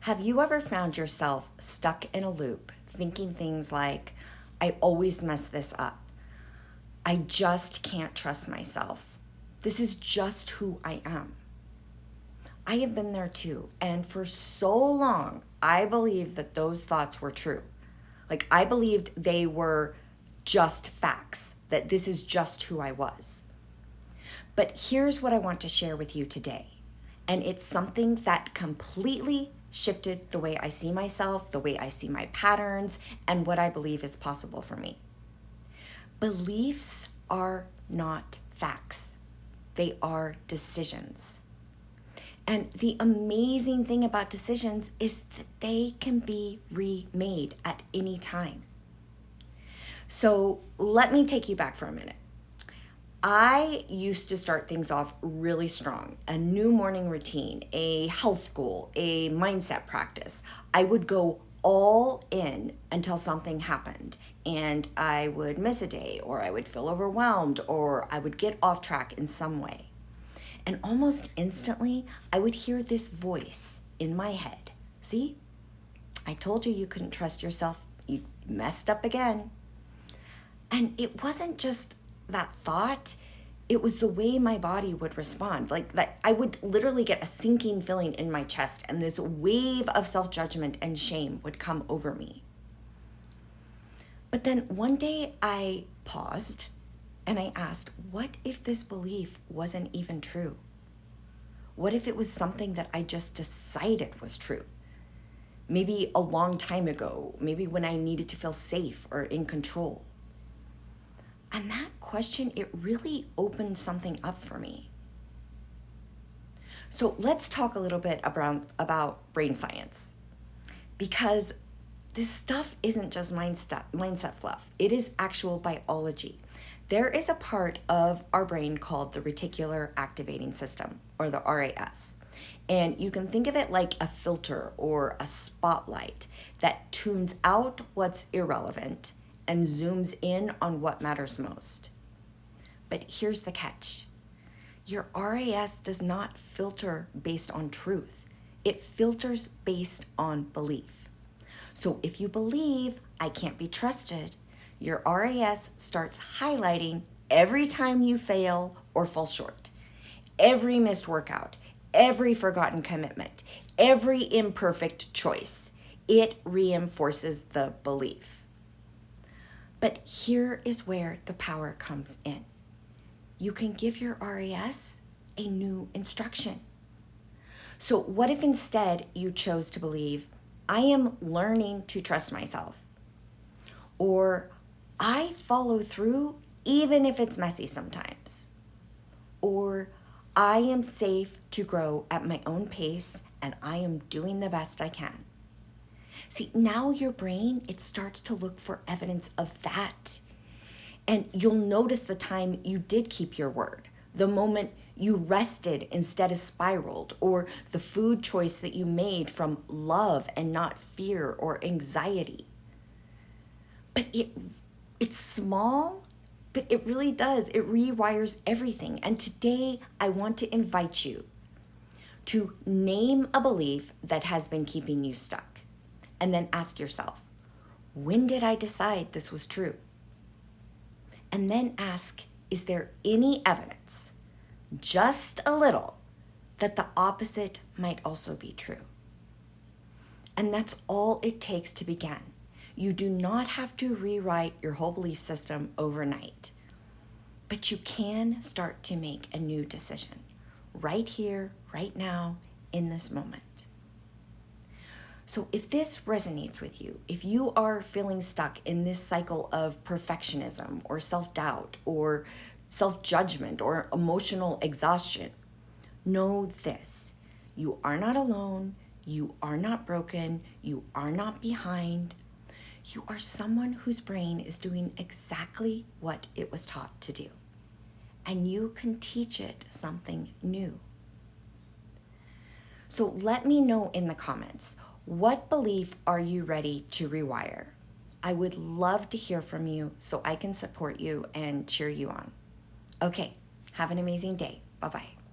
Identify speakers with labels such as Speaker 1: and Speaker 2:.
Speaker 1: Have you ever found yourself stuck in a loop, thinking things like, I always mess this up. I just can't trust myself. This is just who I am. I have been there too. And for so long, I believed that those thoughts were true. Like I believed they were just facts, that this is just who I was. But here's what I want to share with you today. And it's something that completely shifted the way I see myself, the way I see my patterns, and what I believe is possible for me. Beliefs are not facts. They are decisions. And the amazing thing about decisions is that they can be remade at any time. So let me take you back for a minute. I used to start things off really strong, a new morning routine, a health goal, a mindset practice. I would go all in until something happened and I would miss a day, or I would feel overwhelmed, or I would get off track in some way. And almost instantly, I would hear this voice in my head. See, I told you couldn't trust yourself. You messed up again. And it wasn't just that thought, it was the way my body would respond. Like that, I would literally get a sinking feeling in my chest, and this wave of self-judgment and shame would come over me. But then one day I paused and I asked, what if this belief wasn't even true? What if it was something that I just decided was true? Maybe a long time ago, maybe when I needed to feel safe or in control. And that question, it really opened something up for me. So let's talk a little bit about brain science, because this stuff isn't just mindset fluff. It is actual biology. There is a part of our brain called the Reticular Activating System, or the RAS. And you can think of it like a filter or a spotlight that tunes out what's irrelevant and zooms in on what matters most. But here's the catch. Your RAS does not filter based on truth. It filters based on belief. So if you believe I can't be trusted, your RAS starts highlighting every time you fail or fall short, every missed workout, every forgotten commitment, every imperfect choice. It reinforces the belief. But here is where the power comes in. You can give your RAS a new instruction. So what if instead you chose to believe, I am learning to trust myself, or I follow through even if it's messy sometimes, or I am safe to grow at my own pace and I am doing the best I can. See, now your brain, it starts to look for evidence of that. And you'll notice the time you did keep your word, the moment you rested instead of spiraled, or the food choice that you made from love and not fear or anxiety. But it's small, but it really does. It rewires everything. And today I want to invite you to name a belief that has been keeping you stuck. And then ask yourself, when did I decide this was true? And then ask, is there any evidence, just a little, that the opposite might also be true? And that's all it takes to begin. You do not have to rewrite your whole belief system overnight, but you can start to make a new decision right here, right now, in this moment. So if this resonates with you, if you are feeling stuck in this cycle of perfectionism or self-doubt or self-judgment or emotional exhaustion, know this: you are not alone, you are not broken, you are not behind. You are someone whose brain is doing exactly what it was taught to do, and you can teach it something new. So let me know in the comments, what belief are you ready to rewire? I would love to hear from you so I can support you and cheer you on. Okay, have an amazing day. Bye-bye.